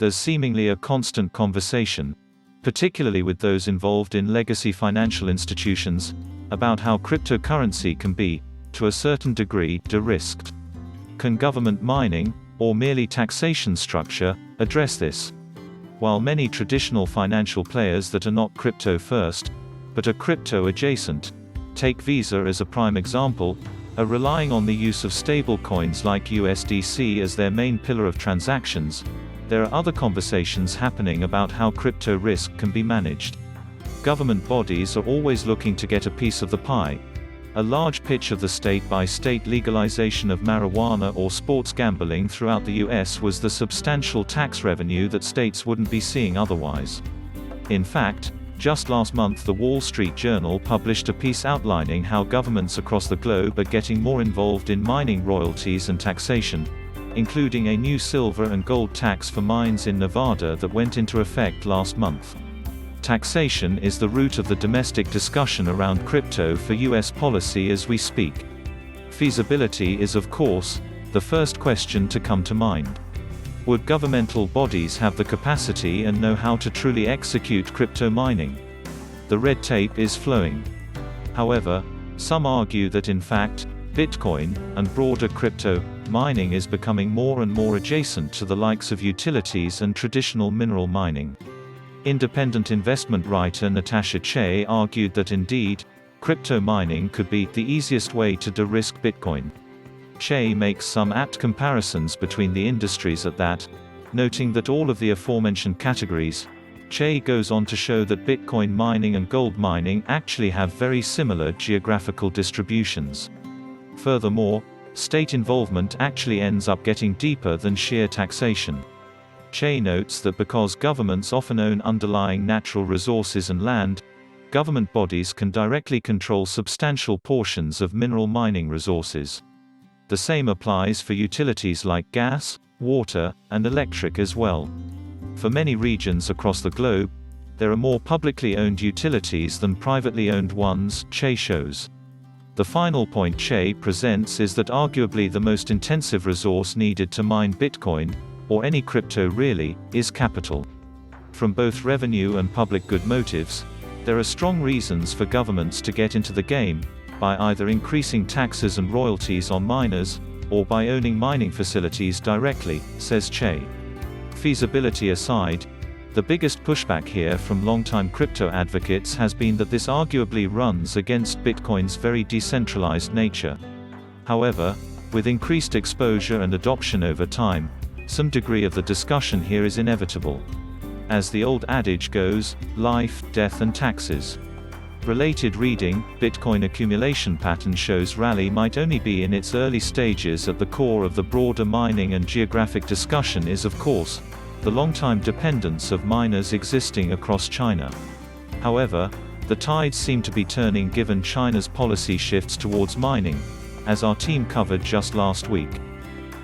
There's seemingly a constant conversation, particularly with those involved in legacy financial institutions, about how cryptocurrency can be, to a certain degree, de-risked. Can government mining, or merely taxation structure, address this? While many traditional financial players that are not crypto-first, but are crypto-adjacent, take Visa as a prime example, are relying on the use of stablecoins like USDC as their main pillar of transactions, there are other conversations happening about how crypto risk can be managed. Government bodies are always looking to get a piece of the pie. A large pitch of the state-by-state legalization of marijuana or sports gambling throughout the US was the substantial tax revenue that states wouldn't be seeing otherwise. In fact, just last month the Wall Street Journal published a piece outlining how governments across the globe are getting more involved in mining royalties and taxation, including a new silver and gold tax for mines in Nevada that went into effect last month. Taxation is the root of the domestic discussion around crypto for US policy as we speak. Feasibility is, of course, the first question to come to mind. Would governmental bodies have the capacity and know how to truly execute crypto mining? The red tape is flowing. However, some argue that in fact, Bitcoin, and broader crypto mining is becoming more and more adjacent to the likes of utilities and traditional mineral mining. Independent investment writer Natasha Che argued that indeed, crypto mining could be the easiest way to de-risk Bitcoin. Che makes some apt comparisons between the industries at that, noting that all of the aforementioned categories. Che goes on to show that Bitcoin mining and gold mining actually have very similar geographical distributions. Furthermore, state involvement actually ends up getting deeper than sheer taxation. Che notes that because governments often own underlying natural resources and land, government bodies can directly control substantial portions of mineral mining resources. The same applies for utilities like gas, water, and electric as well. For many regions across the globe, there are more publicly owned utilities than privately owned ones, Che shows. The final point Che presents is that arguably the most intensive resource needed to mine Bitcoin, or any crypto really, is capital. From both revenue and public good motives, there are strong reasons for governments to get into the game, by either increasing taxes and royalties on miners, or by owning mining facilities directly, says Che. Feasibility aside, the biggest pushback here from longtime crypto advocates has been that this arguably runs against Bitcoin's very decentralized nature. However, with increased exposure and adoption over time, some degree of the discussion here is inevitable. As the old adage goes, life, death and taxes. Related reading, Bitcoin accumulation pattern shows rally might only be in its early stages. At the core of the broader mining and geographic discussion is of course, the long-time dependence of miners existing across China. However, the tides seem to be turning given China's policy shifts towards mining, as our team covered just last week.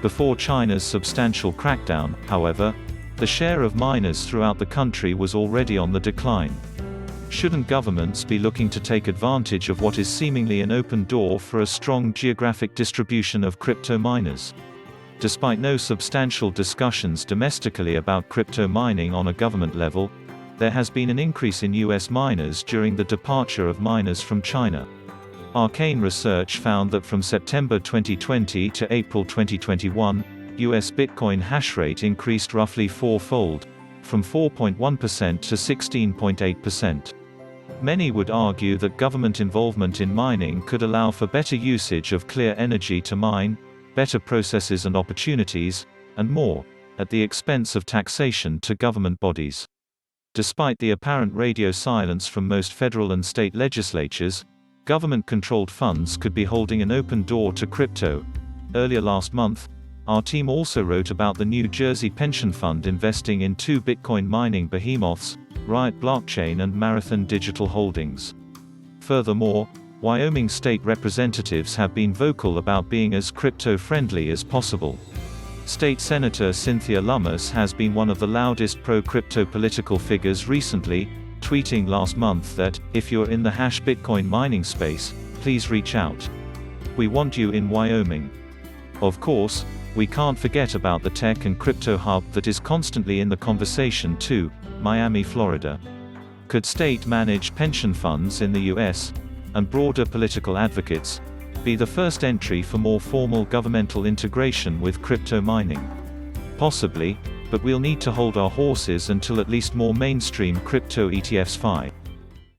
Before China's substantial crackdown, however, the share of miners throughout the country was already on the decline. Shouldn't governments be looking to take advantage of what is seemingly an open door for a strong geographic distribution of crypto miners? Despite no substantial discussions domestically about crypto mining on a government level, there has been an increase in US miners during the departure of miners from China. Arcane Research found that from September 2020 to April 2021, US Bitcoin hashrate increased roughly fourfold, from 4.1% to 16.8%. Many would argue that government involvement in mining could allow for better usage of clear energy to mine, better processes and opportunities, and more, at the expense of taxation to government bodies. Despite the apparent radio silence from most federal and state legislatures, government-controlled funds could be holding an open door to crypto. Earlier last month, our team also wrote about the New Jersey pension fund investing in two Bitcoin mining behemoths, Riot Blockchain and Marathon Digital Holdings. Furthermore, Wyoming state representatives have been vocal about being as crypto-friendly as possible. State Senator Cynthia Lummis has been one of the loudest pro-crypto political figures recently, tweeting last month that, if you're in the Bitcoin mining space, please reach out. We want you in Wyoming. Of course, we can't forget about the tech and crypto hub that is constantly in the conversation too, Miami, Florida. Could state-managed pension funds in the US, and broader political advocates, be the first entry for more formal governmental integration with crypto mining? Possibly, but we'll need to hold our horses until at least more mainstream crypto ETFs FI.